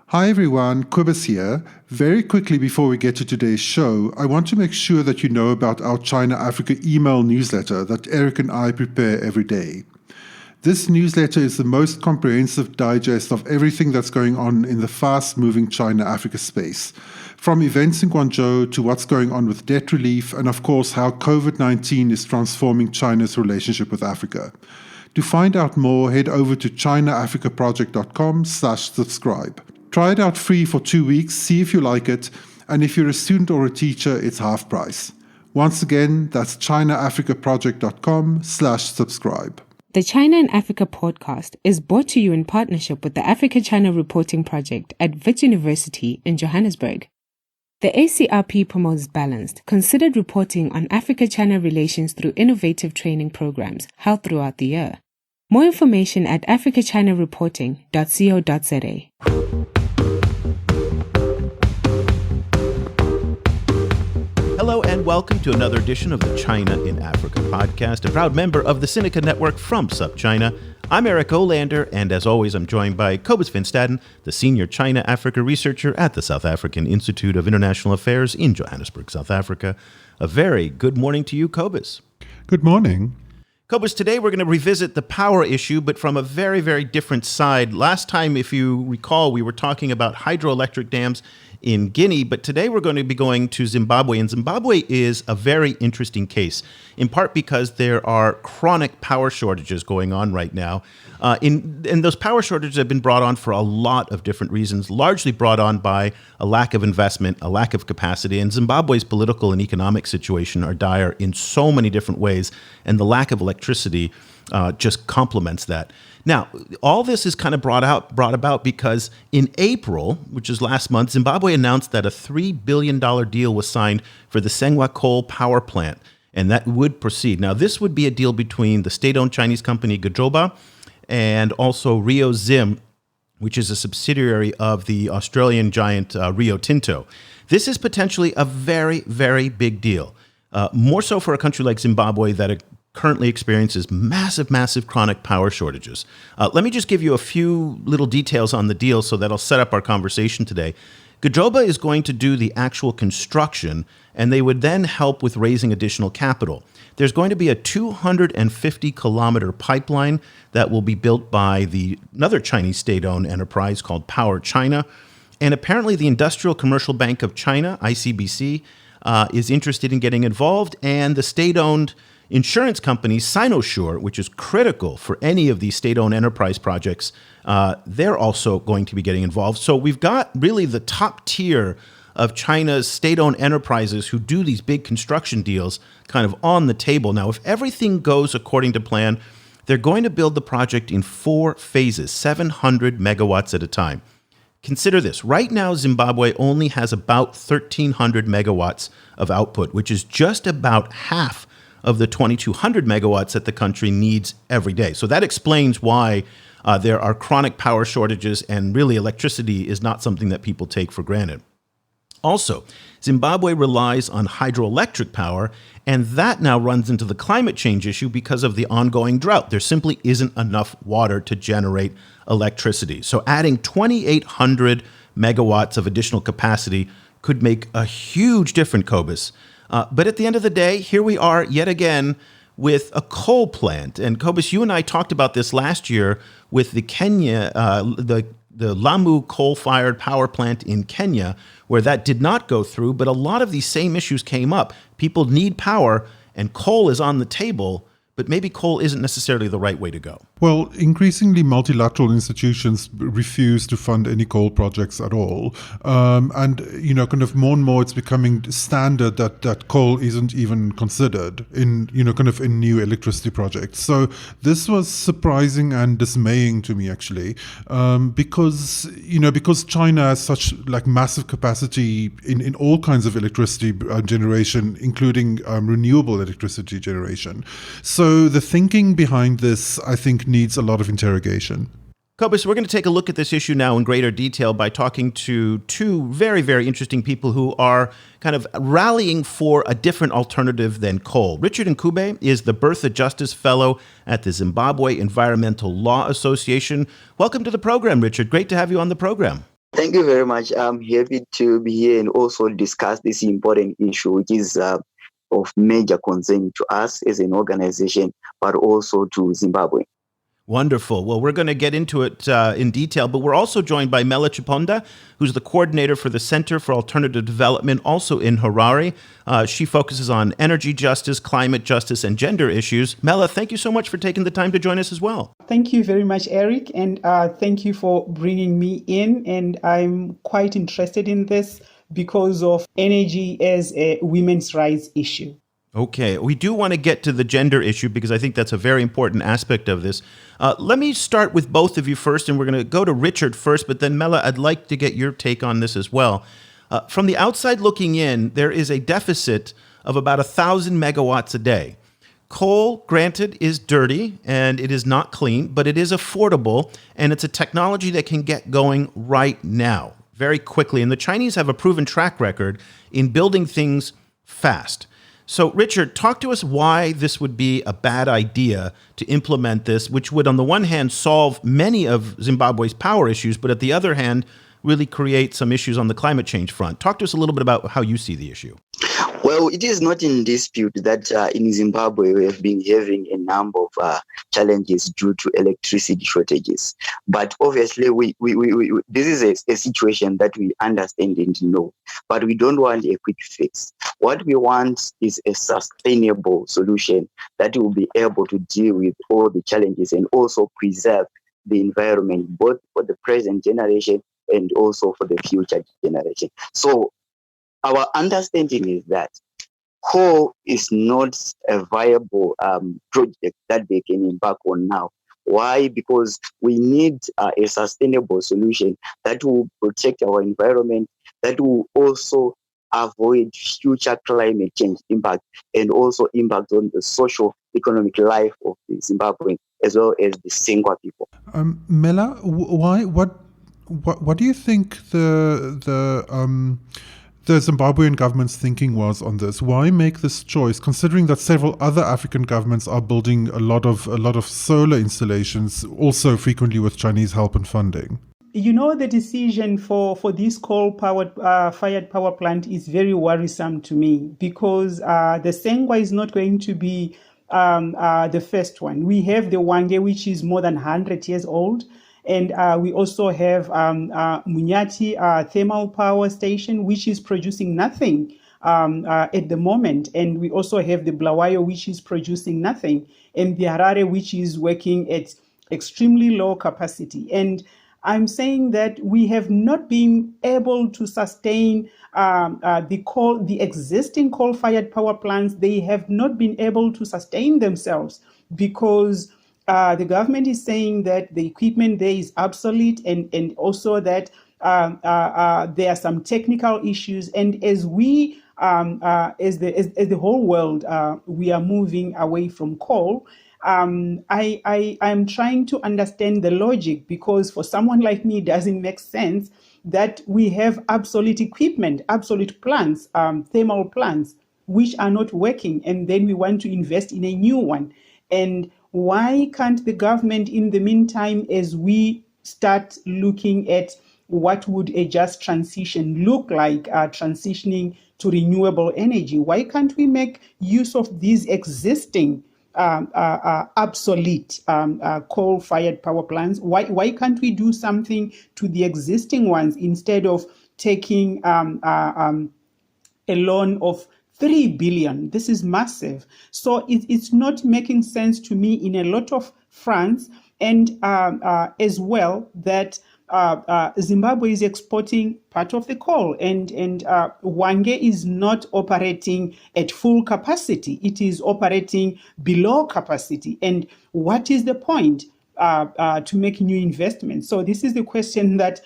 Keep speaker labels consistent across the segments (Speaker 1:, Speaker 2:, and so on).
Speaker 1: Hi everyone, Kobus here. Very quickly before we get to today's show, I want to make sure that you know about our China Africa email newsletter that Eric and I prepare every day. This newsletter is the most comprehensive digest of everything that's going on in the fast-moving China-Africa space, from events in Guangzhou to what's going on with debt relief and of course how COVID-19 is transforming China's relationship with Africa. To find out more, head over to chinaafricaproject.com/subscribe. Try it out free for 2 weeks, see if you like it, and if you're a student or a teacher, it's half price. Once again, that's chinaafricaproject.com/subscribe.
Speaker 2: The China and Africa podcast is brought to you in partnership with the Africa-China Reporting Project at Wits University in Johannesburg. The ACRP promotes balanced, considered reporting on Africa-China relations through innovative training programs held throughout the year. More information at africachinareporting.co.za.
Speaker 3: Hello and welcome to another edition of the China in Africa podcast, a proud member of the Sinica Network from SupChina. I'm Eric Olander, and as always, I'm joined by Kobus Van Staden, the senior China-Africa researcher at the South African Institute of International Affairs in Johannesburg, South Africa. A very good morning to you, Kobus.
Speaker 1: Good morning.
Speaker 3: Kobus, today we're going to revisit the power issue, but from a very, very different side. Last time, if you recall, we were talking about hydroelectric dams in Guinea, but today we're going to be going to Zimbabwe. And Zimbabwe is a very interesting case, in part because there are chronic power shortages going on right now. And those power shortages have been brought on for a lot of different reasons, largely brought on by a lack of investment, a lack of capacity. And Zimbabwe's political and economic situation are dire in so many different ways, and the lack of electricity just complements that. Now, all this is kind of brought about because in April, which is last month, Zimbabwe announced that a $3 billion deal was signed for the Sengwa coal power plant, and that would proceed. Now, this would be a deal between the state-owned Chinese company Gezhouba and also Rio Zim, which is a subsidiary of the Australian giant Rio Tinto. This is potentially a very, very big deal, more so for a country like Zimbabwe that currently experiences massive chronic power shortages. Let me just give you a few little details on the deal so that'll set up our conversation today. Gezhouba is going to do the actual construction, and they would then help with raising additional capital. There's going to be a 250-kilometer pipeline that will be built by another Chinese state-owned enterprise called Power China. And apparently the Industrial Commercial Bank of China, ICBC, is interested in getting involved, and the state-owned insurance company Sinosure, which is critical for any of these state-owned enterprise projects, they're also going to be getting involved. So we've got really the top tier of China's state-owned enterprises who do these big construction deals kind of on the table. Now, if everything goes according to plan, they're going to build the project in 4 phases, 700 megawatts at a time. Consider this. Right now, Zimbabwe only has about 1,300 megawatts of output, which is just about half of the 2,200 megawatts that the country needs every day. So that explains why there are chronic power shortages, and really electricity is not something that people take for granted. Also, Zimbabwe relies on hydroelectric power, and that now runs into the climate change issue because of the ongoing drought. There simply isn't enough water to generate electricity. So adding 2,800 megawatts of additional capacity could make a huge difference, Kobus. But at the end of the day, here we are yet again with a coal plant. And Kobus, you and I talked about this last year with the Lamu coal-fired power plant in Kenya, where that did not go through, but a lot of these same issues came up. People need power, and coal is on the table, but maybe coal isn't necessarily the right way to go.
Speaker 1: Well, increasingly multilateral institutions refuse to fund any coal projects at all. And, kind of more and more it's becoming standard that coal isn't even considered in new electricity projects. So this was surprising and dismaying to me, actually, because China has such massive capacity in all kinds of electricity generation, including renewable electricity generation. So the thinking behind this, I think, needs a lot of interrogation.
Speaker 3: Kobus, we're going to take a look at this issue now in greater detail by talking to 2 very, very interesting people who are kind of rallying for a different alternative than coal. Richard Nkube is the Bertha Justice Fellow at the Zimbabwe Environmental Law Association. Welcome to the program, Richard. Great to have you on the program.
Speaker 4: Thank you very much. I'm happy to be here and also discuss this important issue, which is of major concern to us as an organization, but also to Zimbabwe.
Speaker 3: Wonderful. Well, we're going to get into it in detail, but we're also joined by Mela Chiponda, who's the coordinator for the Center for Alternative Development, also in Harare. She focuses on energy justice, climate justice, and gender issues. Mela, thank you so much for taking the time to join us as well.
Speaker 5: Thank you very much, Eric, and thank you for bringing me in. And I'm quite interested in this because of energy as a women's rights issue.
Speaker 3: Okay, we do want to get to the gender issue because I think that's a very important aspect of this. Let me start with both of you first, and we're going to go to Richard first, but then Mela, I'd like to get your take on this as well. From the outside looking in, there is a deficit of about 1,000 megawatts a day. Coal, granted, is dirty and it is not clean, but it is affordable, and it's a technology that can get going right now, very quickly. And the Chinese have a proven track record in building things fast. So, Richard, talk to us why this would be a bad idea to implement this, which would, on the one hand, solve many of Zimbabwe's power issues, but at the other hand, really create some issues on the climate change front. Talk to us a little bit about how you see the issue.
Speaker 4: Well, it is not in dispute that in Zimbabwe we have been having a number of challenges due to electricity shortages. But obviously, this is a situation that we understand and know. But we don't want a quick fix. What we want is a sustainable solution that will be able to deal with all the challenges and also preserve the environment, both for the present generation and also for the future generation. So our understanding is that coal is not a viable project that they can embark on now. Why? Because we need a sustainable solution that will protect our environment, that will also avoid future climate change impact and also impact on the social economic life of the Zimbabwean as well as the Sengwa people.
Speaker 1: Mela, what do you think the Zimbabwean government's thinking was on this? Why make this choice, considering that several other African governments are building a lot of solar installations, also frequently with Chinese help and funding?
Speaker 5: You know, the decision for this coal-powered fired power plant is very worrisome to me because the Sengwa is not going to be the first one. We have the Wange, which is more than 100 years old. And we also have Munyati thermal power station, which is producing nothing at the moment. And we also have the Blawayo, which is producing nothing. And the Harare, which is working at extremely low capacity. And I'm saying that we have not been able to sustain the existing coal-fired power plants. They have not been able to sustain themselves because the government is saying that the equipment there is obsolete and also that there are some technical issues. And as we, as the whole world, we are moving away from coal. I'm trying to understand the logic because for someone like me, it doesn't make sense that we have obsolete equipment, obsolete plants, thermal plants, which are not working, and then we want to invest in a new one. And why can't the government, in the meantime, as we start looking at what would a just transition look like, transitioning to renewable energy, why can't we make use of these existing obsolete coal-fired power plants? Why can't we do something to the existing ones instead of taking a loan of 3 billion? This is massive. So it's not making sense to me in a lot of fronts, and as well that Zimbabwe is exporting part of the coal, and Wange is not operating at full capacity. It is operating below capacity. And what is the point to make new investments? So this is the question that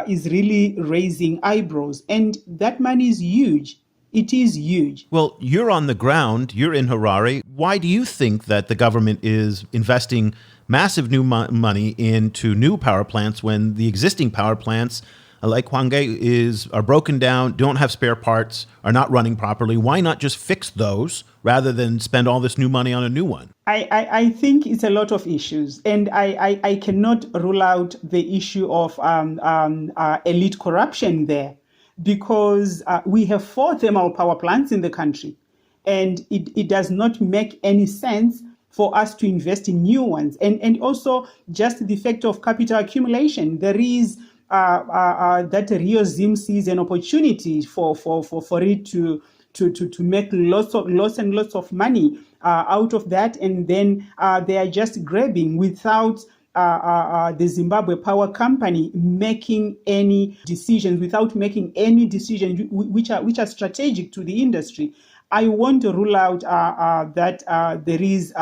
Speaker 5: is really raising eyebrows. And that money is huge. It is huge.
Speaker 3: Well, you're on the ground. You're in Harare. Why do you think that the government is investing massive new money into new power plants when the existing power plants like Hwange are broken down, don't have spare parts, are not running properly. Why not just fix those rather than spend all this new money on a new one?
Speaker 5: I think it's a lot of issues, and I cannot rule out the issue of elite corruption there, because we have 4 thermal power plants in the country, and it does not make any sense for us to invest in new ones. And also just the fact of capital accumulation. There is that Rio Zim sees an opportunity for it to make lots and lots of money out of that, and then they are just grabbing without the Zimbabwe Power Company making any decisions, which are strategic to the industry. I want to rule out that there is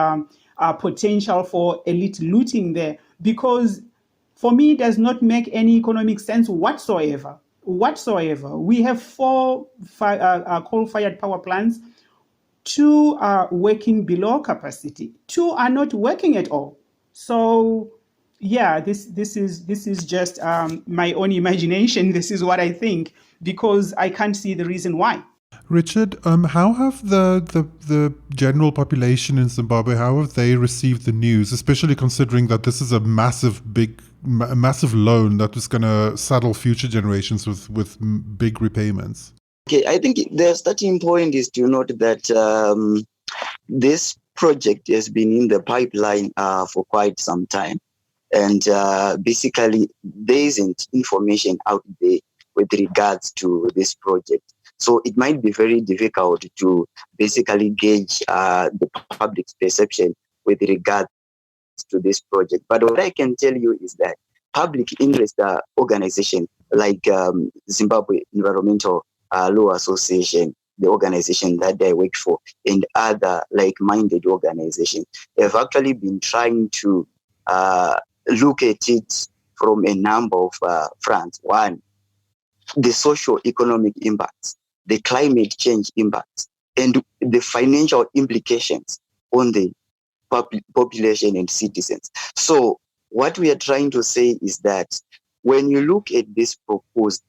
Speaker 5: potential for elite looting there, because for me, it does not make any economic sense whatsoever. We have 4 coal-fired power plants. 2 are working below capacity. 2 are not working at all. So, yeah, this is just my own imagination. This is what I think, because I can't see the reason why.
Speaker 1: Richard, how have the general population in Zimbabwe, how have they received the news, especially considering that this is a massive loan that is going to saddle future generations with big repayments?
Speaker 4: Okay, I think the starting point is to note that this project has been in the pipeline for quite some time. And basically, there isn't information out there with regards to this project. So it might be very difficult to basically gauge the public's perception with regards to this project. But what I can tell you is that public interest organizations like Zimbabwe Environmental Law Association, the organization that I work for, and other like-minded organizations have actually been trying to look at it from a number of fronts. One, the socio-economic impacts, the climate change impacts, and the financial implications on the population and citizens. So what we are trying to say is that when you look at this proposed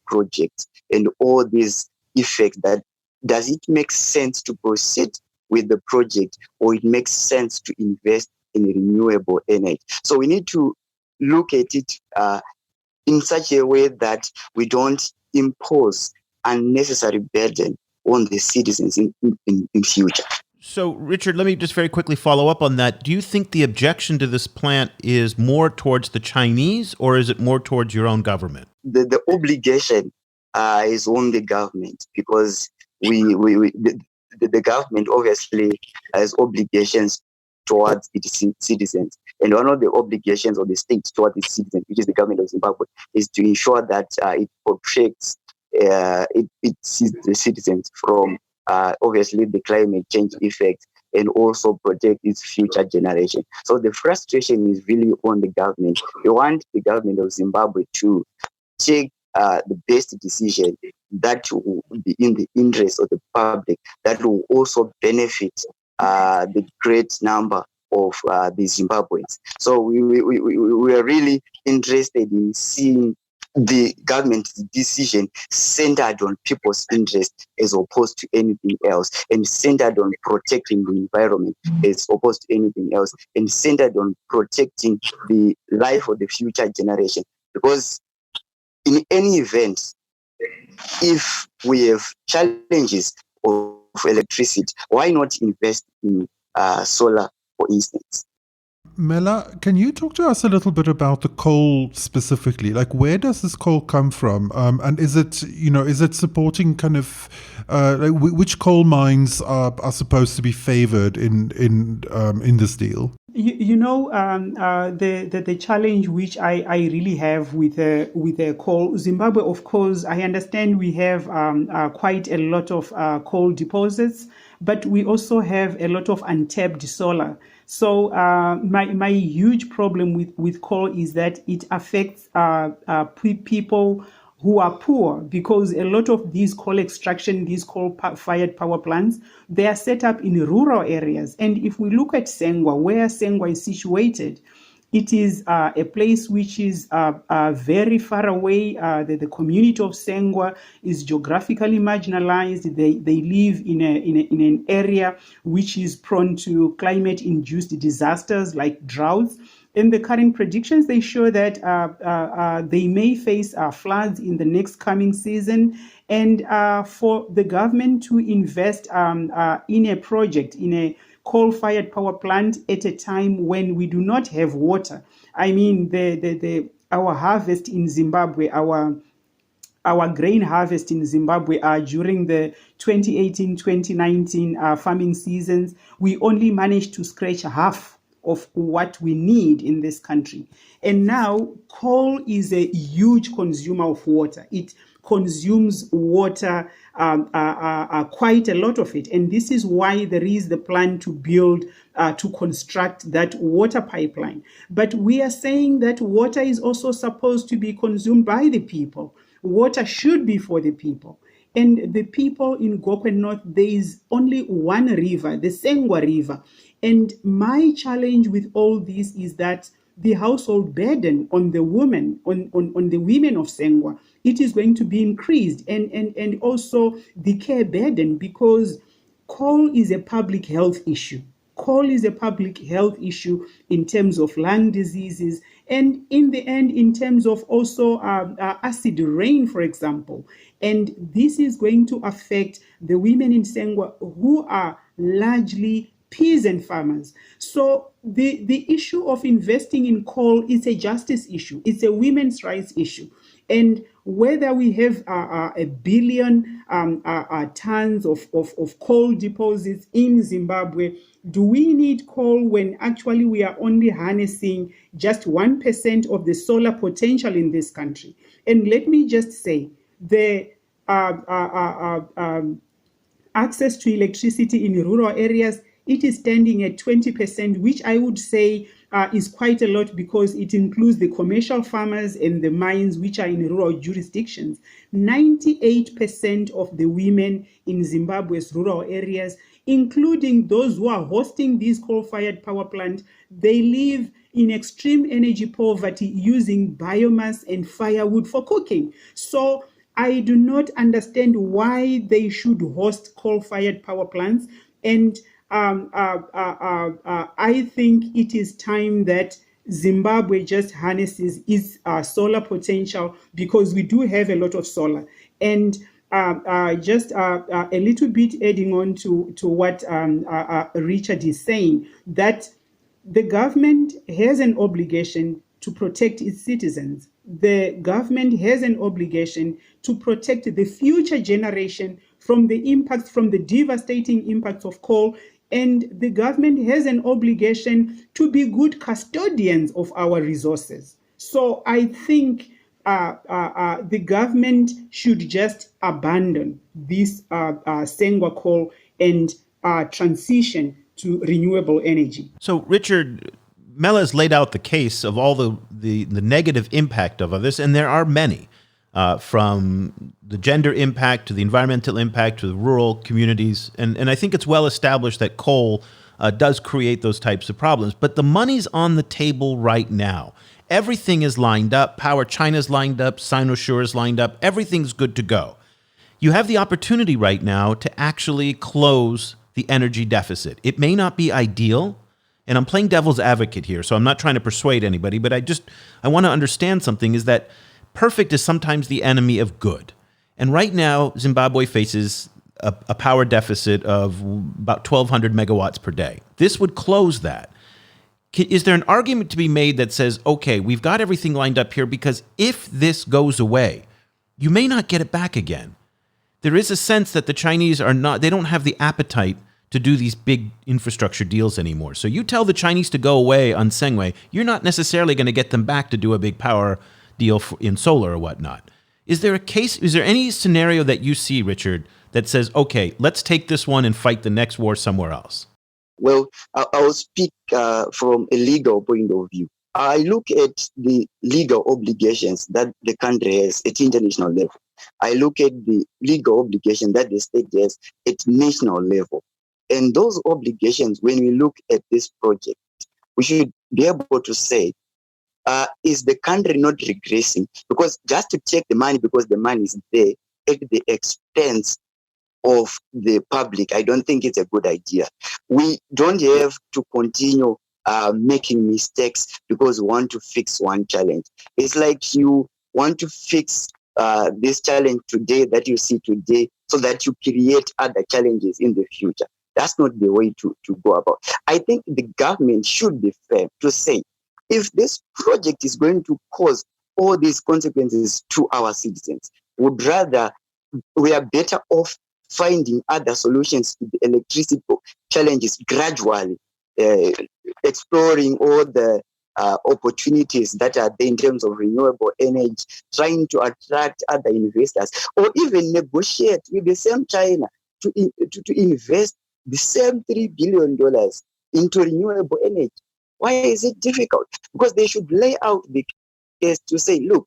Speaker 4: project and all these effects, that does it make sense to proceed with the project, or it makes sense to invest in renewable energy? So we need to look at it in such a way that we don't impose unnecessary burden on the citizens in future.
Speaker 3: So, Richard, let me just very quickly follow up on that. Do you think the objection to this plant is more towards the Chinese, or is it more towards your own government?
Speaker 4: The obligation is on the government, because the government obviously has obligations towards its citizens. And one of the obligations of the state towards its citizens, which is the government of Zimbabwe, is to ensure that it protects the citizens from obviously the climate change effects, and also protect its future generation. So the frustration is really on the government. We want the government of Zimbabwe to take the best decision that will be in the interest of the public, that will also benefit the great number of the Zimbabweans. So we are really interested in seeing the government's decision centered on people's interest as opposed to anything else, and centered on protecting the environment as opposed to anything else, and centered on protecting the life of the future generation. Because in any event, if we have challenges of electricity, why not invest in solar, for instance?
Speaker 1: Mela, can you talk to us a little bit about the coal specifically? Like, where does this coal come from? And is it supporting kind of which coal mines are supposed to be favored in this deal?
Speaker 5: The challenge which I really have with the coal, Zimbabwe, of course, I understand we have quite a lot of coal deposits, but we also have a lot of untapped solar. So my huge problem with coal is that it affects people who are poor, because a lot of these coal extraction, these coal-fired power plants, they are set up in rural areas. And if we look at Sengwa, where Sengwa is situated, It is a place which is very far away. The community of Sengwa is geographically marginalized. They live in an area which is prone to climate-induced disasters like droughts. And the current predictions, they show that they may face floods in the next coming season. And for the government to invest in a project, in a coal-fired power plant at a time when we do not have water. I mean, our harvest in Zimbabwe, our grain harvest in Zimbabwe during the 2018-2019 farming seasons, we only managed to scratch half of what we need in this country. And now coal is a huge consumer of water. It consumes water, quite a lot of it. And this is why there is the plan to build, to construct that water pipeline. But we are saying that water is also supposed to be consumed by the people. Water should be for the people. And the people in Gokwe North, there is only one river, the Sengwa River. And my challenge with all this is that the household burden on the women, on the women of Sengwa, it is going to be increased. And also the care burden, because coal is a public health issue. Coal is a public health issue in terms of lung diseases, and in the end, in terms of also acid rain, for example. And this is going to affect the women in Sengwa who are largely peasant farmers. So the issue of investing in coal is a justice issue. It's a women's rights issue. And whether we have a billion tons of coal deposits in Zimbabwe, do we need coal when actually we are only harnessing just 1% of the solar potential in this country? And let me just say, the access to electricity in rural areas, it is standing at 20%, which I would say is quite a lot because it includes the commercial farmers and the mines which are in rural jurisdictions. 98% of the women in Zimbabwe's rural areas, including those who are hosting these coal-fired power plants, they live in extreme energy poverty using biomass and firewood for cooking. So I do not understand why they should host coal-fired power plants. And I think it is time that Zimbabwe just harnesses its solar potential, because we do have a lot of solar. And just a little bit adding on to what Richard is saying, that the government has an obligation to protect its citizens. The government has an obligation to protect the future generation from the impacts, from the devastating impacts of coal. And the government has an obligation to be good custodians of our resources. So I think the government should just abandon this Sengwa coal and transition to renewable energy.
Speaker 3: So, Richard, Mela has laid out the case of all the negative impact of this, and there are many, from the gender impact to the environmental impact to the rural communities. And I think it's well established that coal does create those types of problems. But the money's on the table right now. Everything is lined up. Power China's lined up. Sinosure is lined up. Everything's good to go. You have the opportunity right now to actually close the energy deficit. It may not be ideal, and I'm playing devil's advocate here, so I'm not trying to persuade anybody, but I want to understand something, is that perfect is sometimes the enemy of good. And right now, Zimbabwe faces a power deficit of about 1,200 megawatts per day. This would close that. Is there an argument to be made that says, okay, we've got everything lined up here, because if this goes away, you may not get it back again? There is a sense that the Chinese they don't have the appetite to do these big infrastructure deals anymore. So you tell the Chinese to go away on Sengwa, you're not necessarily going to get them back to do a big power deal in solar or whatnot. Is there any scenario that you see, Richard, that says, okay, let's take this one and fight the next war somewhere else?
Speaker 4: Well, I'll speak from a legal point of view. I look at the legal obligations that the country has at international level. I look at the legal obligation that the state has at national level. And those obligations, when we look at this project, we should be able to say, is the country not regressing? Because just to take the money because the money is there at the expense of the public, I don't think it's a good idea. We don't have to continue making mistakes because we want to fix one challenge. It's like you want to fix this challenge today that you see today so that you create other challenges in the future. That's not the way to go about. I think the government should be fair to say, if this project is going to cause all these consequences to our citizens, we are better off finding other solutions to the electricity challenges gradually, exploring all the opportunities that are there in terms of renewable energy, trying to attract other investors, or even negotiate with the same China to invest the same $3 billion into renewable energy. Why is it difficult? Because they should lay out the case to say, look,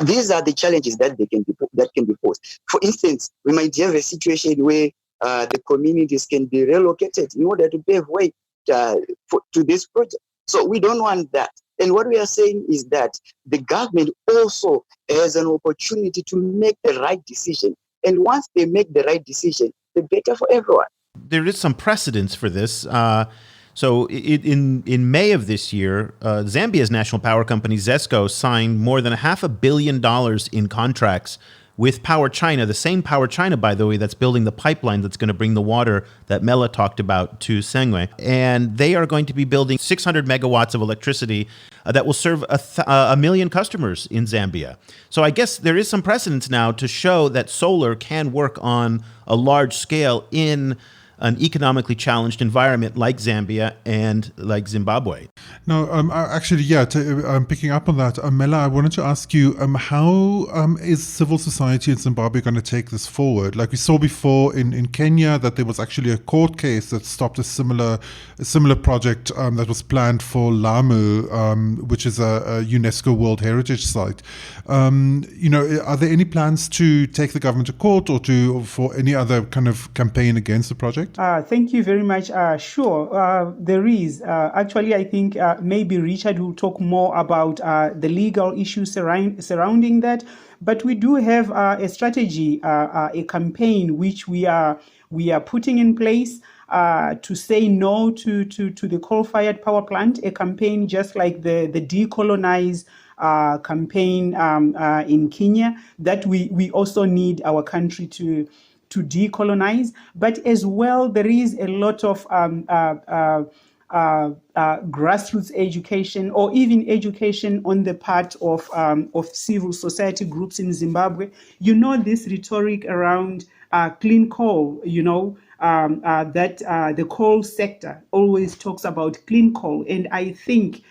Speaker 4: these are the challenges that can be posed. For instance, we might have a situation where the communities can be relocated in order to pave way to this project. So we don't want that. And what we are saying is that the government also has an opportunity to make the right decision. And once they make the right decision, the better for everyone.
Speaker 3: There is some precedence for this. So in May of this year, Zambia's national power company, Zesco, signed more than $500 million in contracts with Power China, the same Power China, by the way, that's building the pipeline that's going to bring the water that Mela talked about to Sengwa. And they are going to be building 600 megawatts of electricity that will serve a million customers in Zambia. So I guess there is some precedence now to show that solar can work on a large scale in an economically challenged environment like Zambia and like Zimbabwe.
Speaker 1: No, actually, yeah, picking up on that, Mela, I wanted to ask you, how is civil society in Zimbabwe going to take this forward? Like we saw before in Kenya that there was actually a court case that stopped a similar project that was planned for Lamu, which is a UNESCO World Heritage Site. Are there any plans to take the government to court or for any other kind of campaign against the project?
Speaker 5: Thank you very much. Sure, there is. Actually, I think maybe Richard will talk more about the legal issues surrounding that. But we do have a strategy, a campaign which we are putting in place to say no to the coal-fired power plant. A campaign just like the decolonize campaign in Kenya that we also need our country to decolonize, but as well there is a lot of grassroots education or even education on the part of civil society groups in Zimbabwe. This rhetoric around clean coal, that the coal sector always talks about clean coal, and I think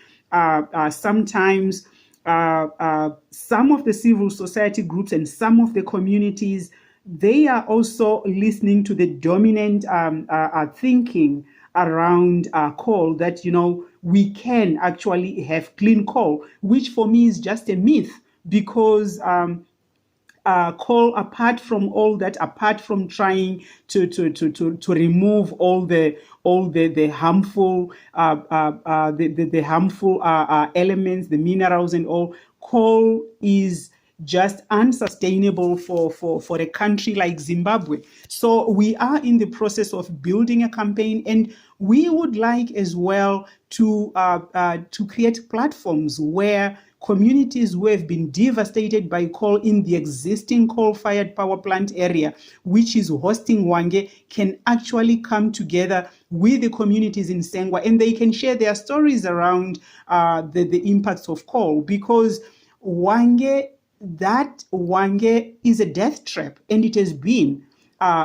Speaker 5: sometimes some of the civil society groups and some of the communities, they are also listening to the dominant thinking around coal that, we can actually have clean coal, which for me is just a myth because coal, apart from all that, apart from trying to remove all the harmful the harmful elements, the minerals and all, coal is just unsustainable for a country like Zimbabwe. So we are in the process of building a campaign, and we would like as well to create platforms where communities who have been devastated by coal in the existing coal-fired power plant area, which is hosting Hwange, can actually come together with the communities in Sengwa, and they can share their stories around the impacts of coal, because Hwange is a death trap, and it has been.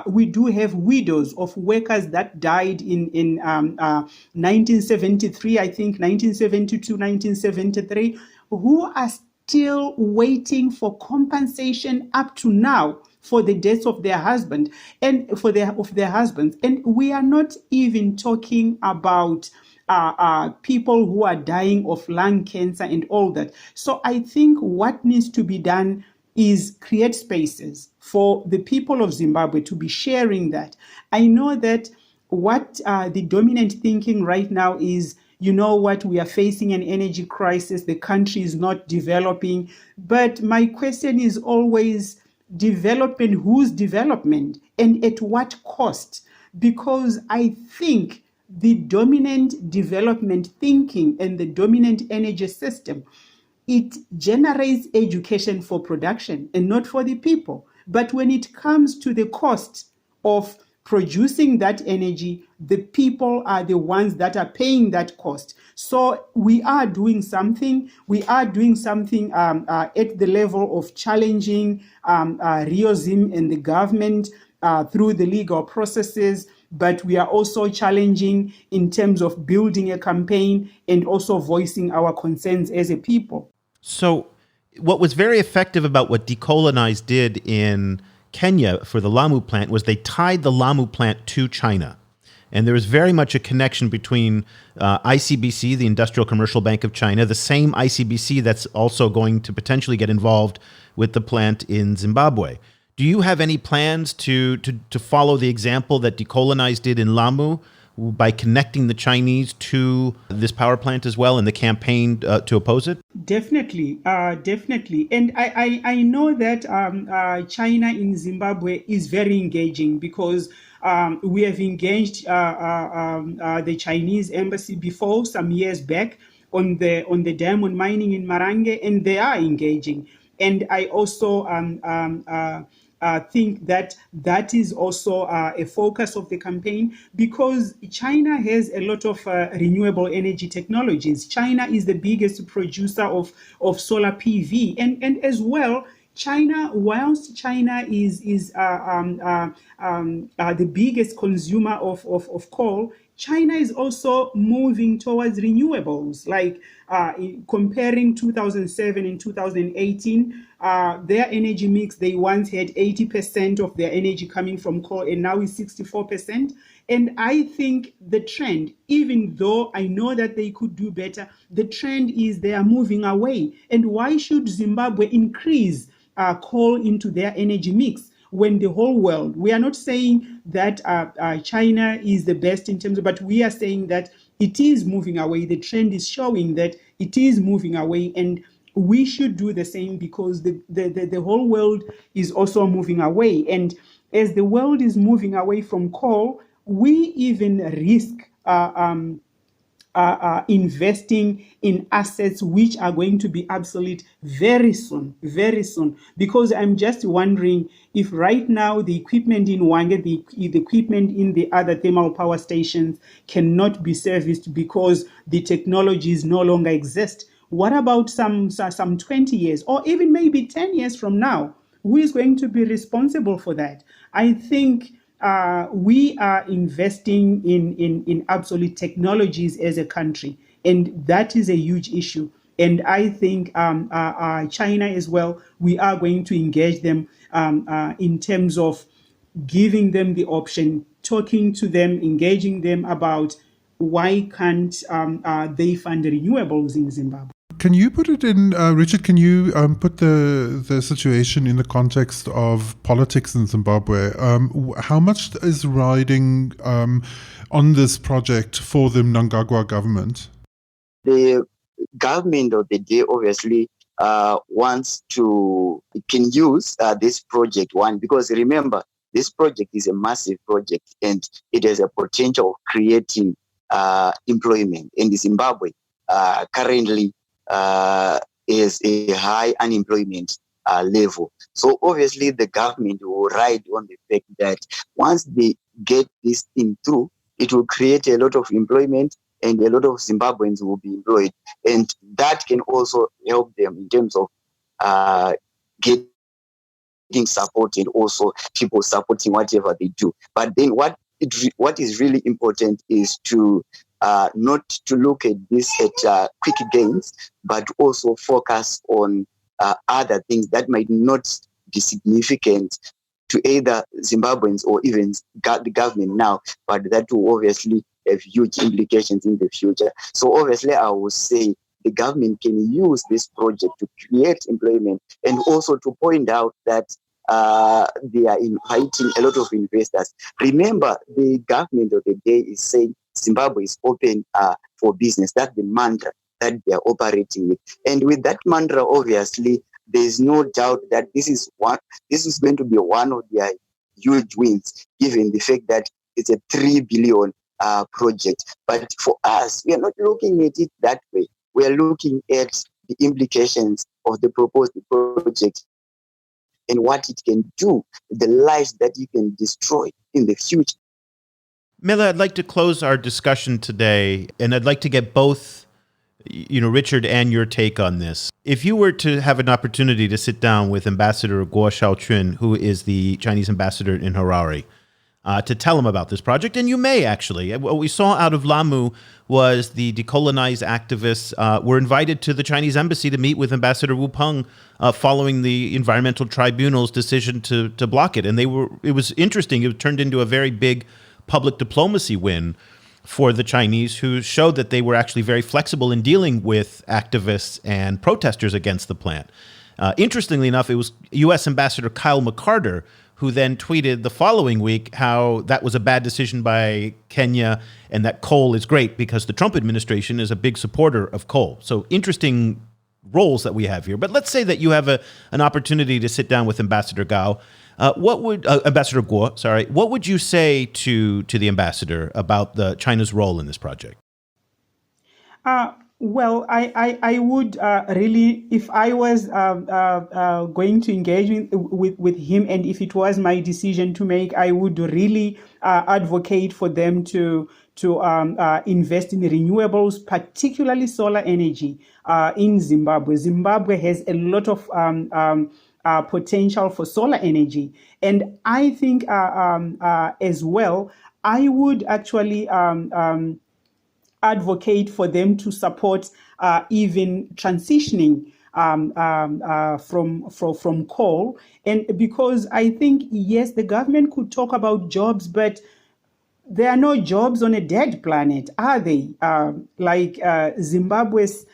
Speaker 5: We do have widows of workers that died in 1973, I think 1972, 1973, who are still waiting for compensation up to now for the deaths of their husbands. And we are not even talking about people who are dying of lung cancer and all that. So I think what needs to be done is create spaces for the people of Zimbabwe to be sharing that. I know that what the dominant thinking right now is, you know what, we are facing an energy crisis, the country is not developing. But my question is always, development, whose development and at what cost? Because I think the dominant development thinking and the dominant energy system, it generates education for production and not for the people. But when it comes to the cost of producing that energy, the people are the ones that are paying that cost. So we are doing something. We are doing something at the level of challenging RIOSM and the government through the legal processes. But we are also challenging in terms of building a campaign and also voicing our concerns as a people.
Speaker 3: So, what was very effective about what Decolonize did in Kenya for the Lamu plant was they tied the Lamu plant to China. And there was very much a connection between ICBC, the Industrial Commercial Bank of China, the same ICBC that's also going to potentially get involved with the plant in Zimbabwe. Do you have any plans to follow the example that Decolonize did in Lamu by connecting the Chinese to this power plant as well in the campaign to oppose it?
Speaker 5: Definitely. And I know that China in Zimbabwe is very engaging because we have engaged the Chinese embassy before some years back on the diamond mining in Marange, and they are engaging. And I also think that that is also a focus of the campaign because China has a lot of renewable energy technologies. China is the biggest producer of solar PV, and as well, China, whilst China is the biggest consumer of coal, China is also moving towards renewables. Like comparing 2007 and 2018, their energy mix, they once had 80% of their energy coming from coal, and now is 64%. And I think the trend, even though I know that they could do better, the trend is they are moving away. And why should Zimbabwe increase coal into their energy mix when the whole world, we are not saying that China is the best in terms of, but we are saying that it is moving away. The trend is showing that it is moving away, and we should do the same because the whole world is also moving away. And as the world is moving away from coal, we even risk investing in assets which are going to be obsolete very soon, because I'm just wondering if right now the equipment in Wange, the equipment in the other thermal power stations cannot be serviced because the technologies no longer exist. What about some 20 years or even maybe 10 years from now? Who is going to be responsible for that? I think we are investing in obsolete technologies as a country, and that is a huge issue. And I think China as well, we are going to engage them in terms of giving them the option, talking to them, engaging them about why can't they fund renewables in Zimbabwe.
Speaker 1: Can you put it in, Richard? Can you put the situation in the context of politics in Zimbabwe? How much is riding on this project for the Mnangagwa government?
Speaker 4: The government of the day obviously can use this project because remember, this project is a massive project and it has a potential of creating employment. In Zimbabwe currently is a high unemployment level. So obviously the government will ride on the fact that once they get this thing through, it will create a lot of employment and a lot of Zimbabweans will be employed. And that can also help them in terms of getting support and also people supporting whatever they do. But then what is really important is to not to look at this at quick gains, but also focus on other things that might not be significant to either Zimbabweans or even the government now, but that will obviously have huge implications in the future. So obviously I would say the government can use this project to create employment and also to point out that they are inviting a lot of investors. Remember, the government of the day is saying Zimbabwe is open for business. That's the mantra that they are operating with. And with that mantra, obviously, there is no doubt that this is going to be one of their huge wins, given the fact that it's a 3 billion project. But for us, we are not looking at it that way. We are looking at the implications of the proposed project and what it can do, the lives that it can destroy in the future.
Speaker 3: Mela, I'd like to close our discussion today, and I'd like to get both, Richard and your take on this. If you were to have an opportunity to sit down with Ambassador Guo Xiaochun, who is the Chinese ambassador in Harare, to tell him about this project, and you may actually. What we saw out of Lamu was the decolonized activists were invited to the Chinese embassy to meet with Ambassador Wu Peng following the environmental tribunal's decision to block it. And it was interesting. It turned into a very big public diplomacy win for the Chinese, who showed that they were actually very flexible in dealing with activists and protesters against the plant. Interestingly enough, it was U.S. Ambassador Kyle McCarter who then tweeted the following week how that was a bad decision by Kenya and that coal is great because the Trump administration is a big supporter of coal. So interesting roles that we have here. But let's say that you have an opportunity to sit down with Ambassador Ambassador Guo, what would you say to the ambassador about China's role in this project?
Speaker 5: Well, I would really, if I was going to engage with him, and if it was my decision to make, I would really advocate for them to invest in renewables, particularly solar energy in Zimbabwe. Zimbabwe has a lot of potential for solar energy, and I think as well, I would actually advocate for them to support even transitioning from coal. And because I think, yes, the government could talk about jobs, but there are no jobs on a dead planet, are they? Like Zimbabwe's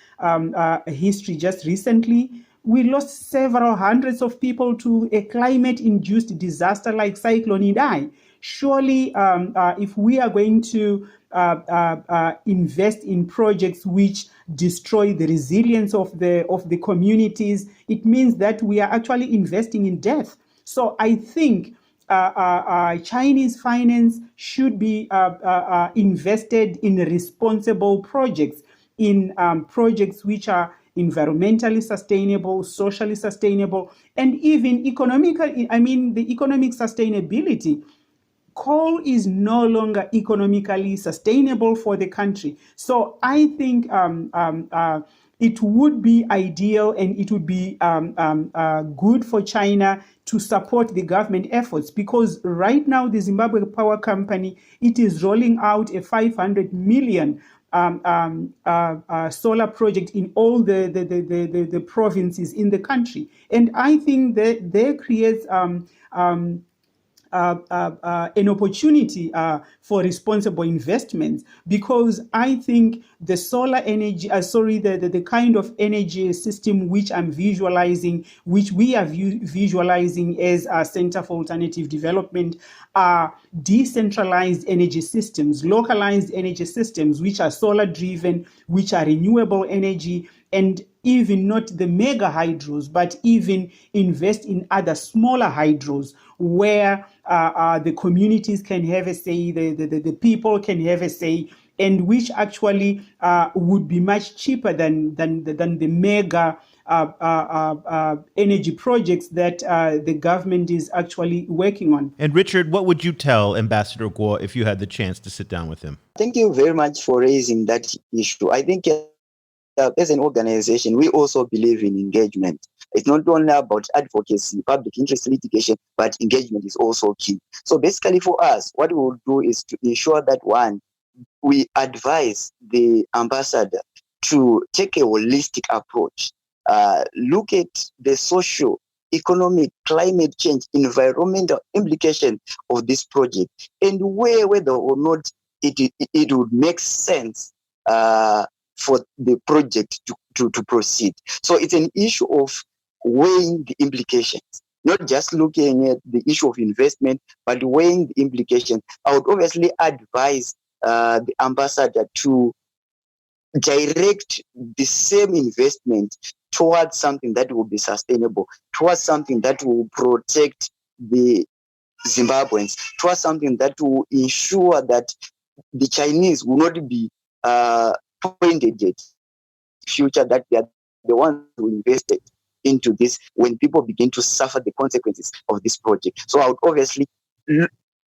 Speaker 5: history just recently, we lost several hundreds of people to a climate-induced disaster like Cyclone Idai. Surely, if we are going to invest in projects which destroy the resilience of the communities, it means that we are actually investing in death. So I think Chinese finance should be invested in responsible projects, in projects which are environmentally sustainable, socially sustainable, and even economically. I mean, the economic sustainability. Coal is no longer economically sustainable for the country. So I think it would be ideal and it would be good for China to support the government efforts, because right now the Zimbabwe Power Company, it is rolling out a 500 million solar project in all the provinces in the country. And I think that there creates an opportunity for responsible investments, because I think the solar energy, the kind of energy system which I'm visualizing, which we are visualizing as a Center for Alternative Development, are decentralized energy systems, localized energy systems, which are solar driven, which are renewable energy, and even not the mega hydros, but even invest in other smaller hydros where the communities can have a say, the people can have a say, and which actually would be much cheaper than the mega energy projects that the government is actually working on.
Speaker 3: And Richard, what would you tell Ambassador Guo if you had the chance to sit down with him?
Speaker 4: Thank you very much for raising that issue. I think as an organization, we also believe in engagement. It's not only about advocacy, public interest litigation, but engagement is also key. So basically for us, what we will do is to ensure that, one, we advise the ambassador to take a holistic approach, look at the social, economic, climate change, environmental implication of this project, and whether or not it would make sense for the project to proceed. So it's an issue of weighing the implications, not just looking at the issue of investment, but weighing the implications. I would obviously advise the ambassador to direct the same investment towards something that will be sustainable, towards something that will protect the Zimbabweans, towards something that will ensure that the Chinese will not be pointed at future, that they are the ones who invested into this when people begin to suffer the consequences of this project. So I would obviously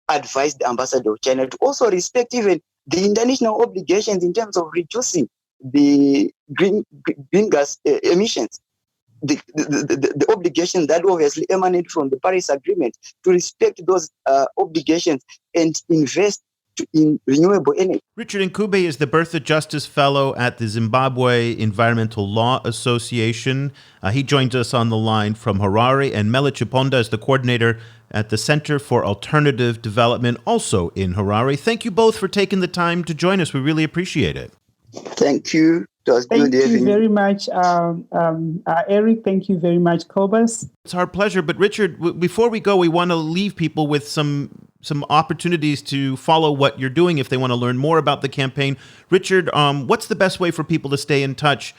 Speaker 4: advise the ambassador of China to also respect even the international obligations in terms of reducing the green gas emissions. The obligation that obviously emanate from the Paris Agreement, to respect those obligations and invest in renewable energy.
Speaker 3: Richard Nkube is the Bertha Justice Fellow at the Zimbabwe Environmental Law Association. He joins us on the line from Harare, and Mela Chiponda is the coordinator at the Center for Alternative Development, also in Harare. Thank you both for taking the time to join us. We really appreciate it.
Speaker 4: Thank you.
Speaker 5: Thank you very much, Eric. Thank you very much, Cobus.
Speaker 3: It's our pleasure. But Richard, before we go, we want to leave people with some opportunities to follow what you're doing if they want to learn more about the campaign. Richard, what's the best way for people to stay in touch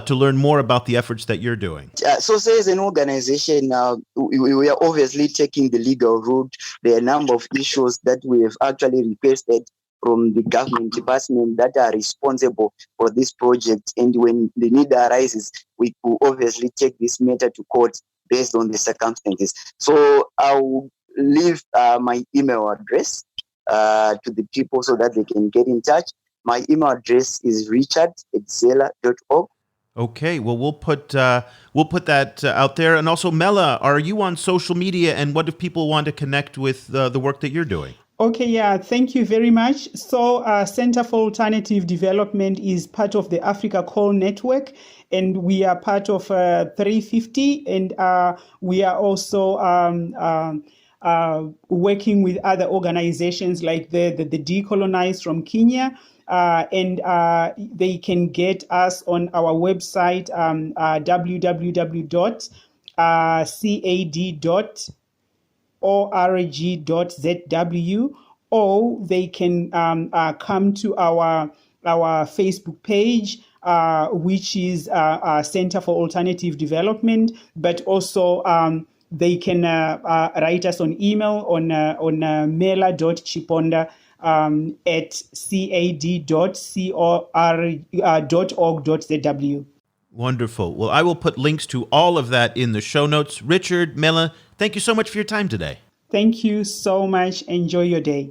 Speaker 3: to learn more about the efforts that you're doing?
Speaker 4: So say as an organization, we are obviously taking the legal route. There are a number of issues that we have actually requested from the government department that are responsible for this project. And when the need arises, we will obviously take this matter to court based on the circumstances. So I'll leave my email address to the people so that they can get in touch. My email address is richard@zela.org.
Speaker 3: Okay, well, we'll put that out there. And also, Mela, are you on social media, and what if people want to connect with the work that you're doing?
Speaker 5: Okay, yeah, thank you very much. So Center for Alternative Development is part of the Africa Coal Network, and we are part of 350, and we are also working with other organizations like the Decolonize from Kenya, and they can get us on our website, www.cad.org.zw, or they can come to our Facebook page, which is Center for Alternative Development, but also they can write us on email on mela.chiponda at cad.org.zw.
Speaker 3: Wonderful. Well, I will put links to all of that in the show notes. Richard, Mela, thank you so much for your time today.
Speaker 5: Thank you so much. Enjoy your day.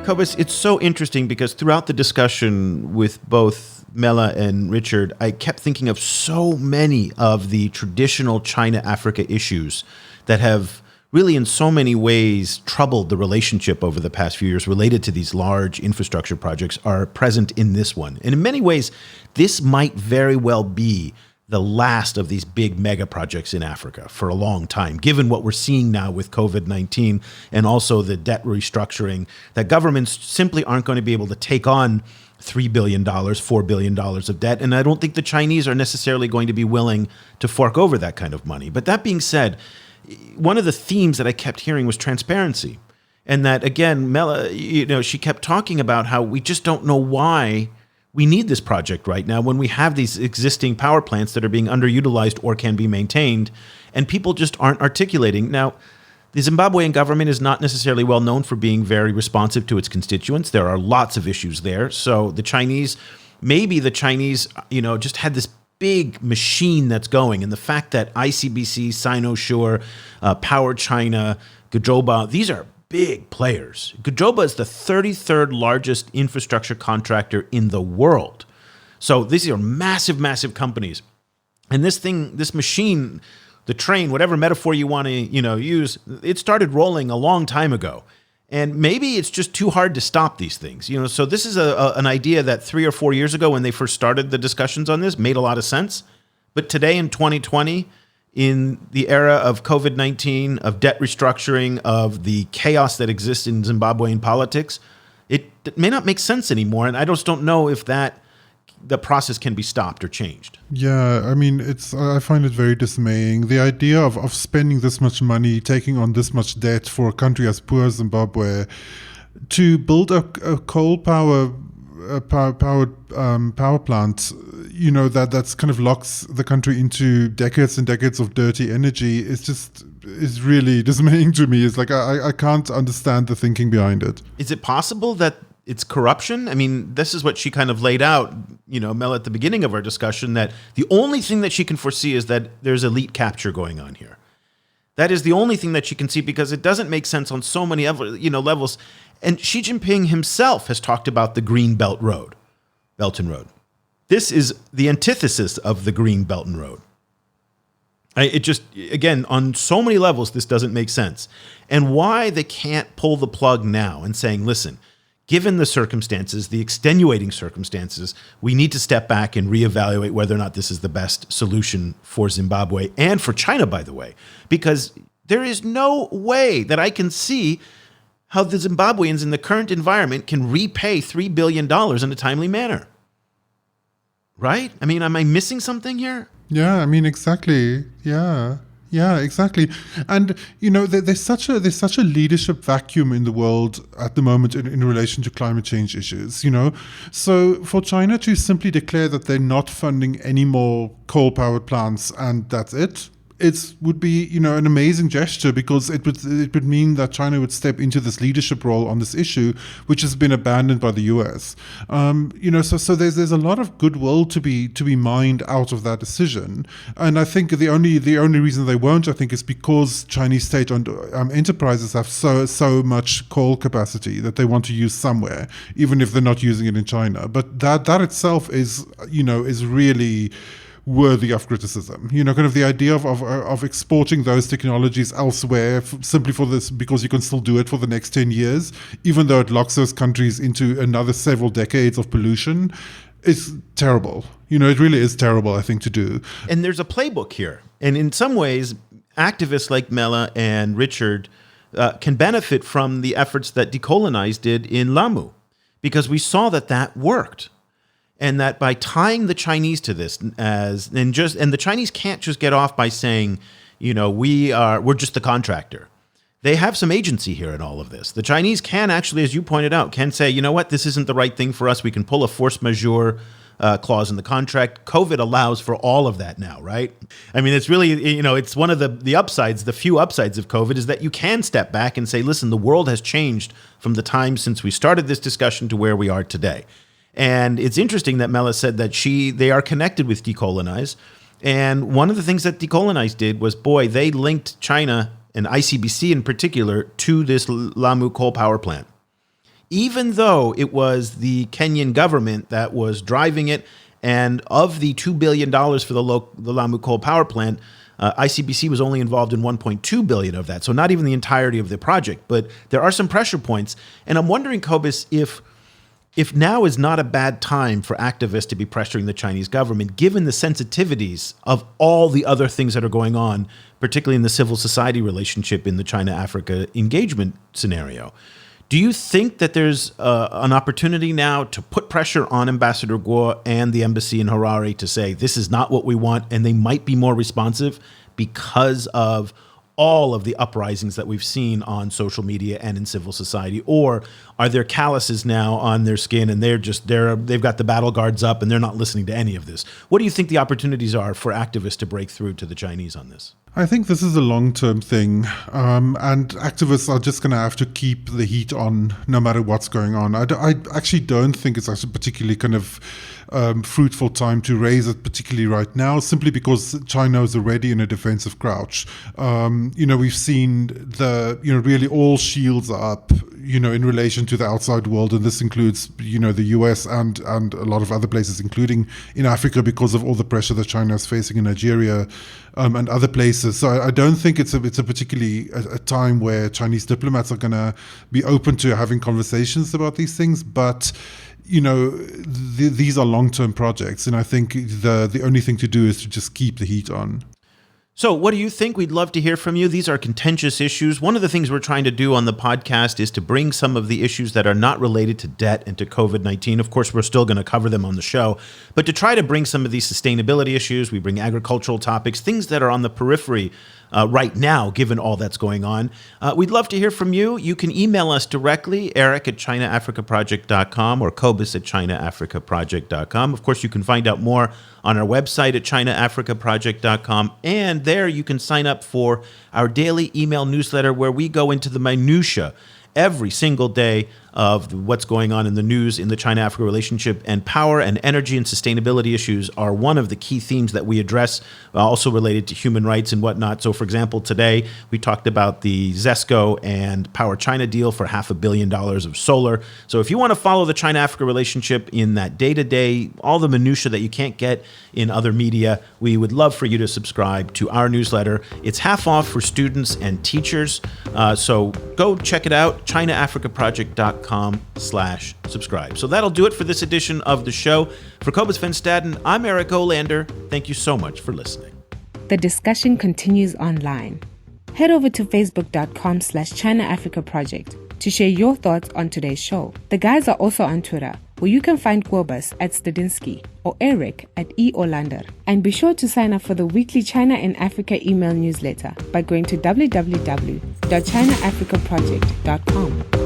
Speaker 3: Cobus, it's so interesting because throughout the discussion with both Mela and Richard, I kept thinking of so many of the traditional China-Africa issues that have really in so many ways troubled the relationship over the past few years related to these large infrastructure projects are present in this one. And in many ways, this might very well be the last of these big mega projects in Africa for a long time, given what we're seeing now with COVID-19 and also the debt restructuring, that governments simply aren't going to be able to take on $3 billion, $4 billion of debt. And I don't think the Chinese are necessarily going to be willing to fork over that kind of money. But that being said, one of the themes that I kept hearing was transparency. And that, again, Mela, she kept talking about how we just don't know why we need this project right now when we have these existing power plants that are being underutilized or can be maintained, and people just aren't articulating. Now, the Zimbabwean government is not necessarily well known for being very responsive to its constituents. There are lots of issues there. So the Chinese just had this big machine that's going. And the fact that ICBC, Sinosure, Power China, Gezhouba, these are big players. Gezhouba is the 33rd largest infrastructure contractor in the world. So these are massive, massive companies. And this machine, the train, whatever metaphor you want to use, it started rolling a long time ago. And maybe it's just too hard to stop these things. So this is an idea that 3 or 4 years ago when they first started the discussions on this made a lot of sense. But today in 2020, in the era of COVID-19, of debt restructuring, of the chaos that exists in Zimbabwean politics, it may not make sense anymore. And I just don't know if the process can be stopped or changed.
Speaker 1: Yeah, I mean, I find it very dismaying. The idea of spending this much money, taking on this much debt for a country as poor as Zimbabwe, to build a coal power power plant, that's kind of locks the country into decades and decades of dirty energy is really dismaying to me. It's like I can't understand the thinking behind it.
Speaker 3: Is it possible that it's corruption? I mean, this is what she kind of laid out, Mel, at the beginning of our discussion, that the only thing that she can foresee is that there's elite capture going on here. That is the only thing that she can see, because it doesn't make sense on so many levels. And Xi Jinping himself has talked about the Green Belt and Road. This is the antithesis of the Green Belt and Road. It just, again, on so many levels, this doesn't make sense. And why they can't pull the plug now and saying, listen, given the circumstances, the extenuating circumstances, we need to step back and reevaluate whether or not this is the best solution for Zimbabwe and for China, by the way, because there is no way that I can see how the Zimbabweans in the current environment can repay $3 billion in a timely manner. Right? I mean, am I missing something here?
Speaker 1: Yeah, I mean, exactly. Yeah, exactly. And, there's such a leadership vacuum in the world at the moment in relation to climate change issues, So for China to simply declare that they're not funding any more coal-powered plants and that's it, would be, an amazing gesture, because it would mean that China would step into this leadership role on this issue, which has been abandoned by the US. So there's a lot of goodwill to be mined out of that decision, and I think the only reason they won't, I think, is because Chinese state-owned enterprises have so much coal capacity that they want to use somewhere, even if they're not using it in China. But that itself is really worthy of criticism. Kind of the idea of exporting those technologies elsewhere simply for this, because you can still do it for the next 10 years, even though it locks those countries into another several decades of pollution, is terrible. It really is terrible, I think, to do.
Speaker 3: And there's a playbook here. And in some ways, activists like Mela and Richard can benefit from the efforts that Decolonize did in Lamu, because we saw that worked. And that by tying the Chinese to this, and the Chinese can't just get off by saying, we're just the contractor. They have some agency here in all of this. The Chinese can actually, as you pointed out, can say, this isn't the right thing for us. We can pull a force majeure clause in the contract. COVID allows for all of that now, right? I mean, it's really, it's one of the upsides, the few upsides of COVID, is that you can step back and say, listen, the world has changed from the time since we started this discussion to where we are today. And it's interesting that Mela said that they are connected with Decolonize. And one of the things that Decolonize did was, they linked China and ICBC in particular to this Lamu coal power plant. Even though it was the Kenyan government that was driving it, and of the $2 billion for the Lamu coal power plant, ICBC was only involved in $1.2 billion of that. So not even the entirety of the project. But there are some pressure points. And I'm wondering, Cobus, if now is not a bad time for activists to be pressuring the Chinese government, given the sensitivities of all the other things that are going on, particularly in the civil society relationship in the China-Africa engagement scenario. Do you think that there's an opportunity now to put pressure on Ambassador Guo and the embassy in Harare to say, this is not what we want, and they might be more responsive because of all of the uprisings that we've seen on social media and in civil society? Or are there calluses now on their skin and they've got the battle guards up and they're not listening to any of this? What do you think the opportunities are for activists to break through to the Chinese on this?
Speaker 1: I think this is a long-term thing, and activists are just going to have to keep the heat on no matter what's going on. I actually don't think it's actually particularly kind of fruitful time to raise it, particularly right now, simply because China is already in a defensive crouch. We've seen really all shields are up, in relation to the outside world, and this includes, the US and a lot of other places, including in Africa, because of all the pressure that China is facing in Nigeria and other places. So I don't think it's a particularly a time where Chinese diplomats are going to be open to having conversations about these things, but these are long-term projects, and I think the only thing to do is to just keep the heat on.
Speaker 3: So what do you think? We'd love to hear from you. These are contentious issues. One of the things we're trying to do on the podcast is to bring some of the issues that are not related to debt and to COVID-19. Of course, we're still going to cover them on the show, but to try to bring some of these sustainability issues, we bring agricultural topics, things that are on the periphery right now, given all that's going on. We'd love to hear from you. You can email us directly, eric@chinaafricaproject.com or cobus@chinaafricaproject.com. Of course, you can find out more on our website at chinaafricaproject.com. And there you can sign up for our daily email newsletter where we go into the minutia every single day of what's going on in the news in the China-Africa relationship, and power and energy and sustainability issues are one of the key themes that we address, also related to human rights and whatnot. So, for example, today we talked about the Zesco and Power China deal for $500 million of solar. So if you want to follow the China-Africa relationship in that day-to-day, all the minutia that you can't get in other media, we would love for you to subscribe to our newsletter. It's half off for students and teachers. So go check it out, chinaafricaproject.com/subscribe. So that'll do it for this edition of the show. For Cobus Van Staden, I'm Eric Olander. Thank you so much for listening.
Speaker 2: The discussion continues online. Head over to facebook.com/ChinaAfricaProject to share your thoughts on today's show. The guys are also on Twitter, where you can find Cobus @Stadinsky or Eric @EOlander. And be sure to sign up for the weekly China and Africa email newsletter by going to www.chinaafricaproject.com.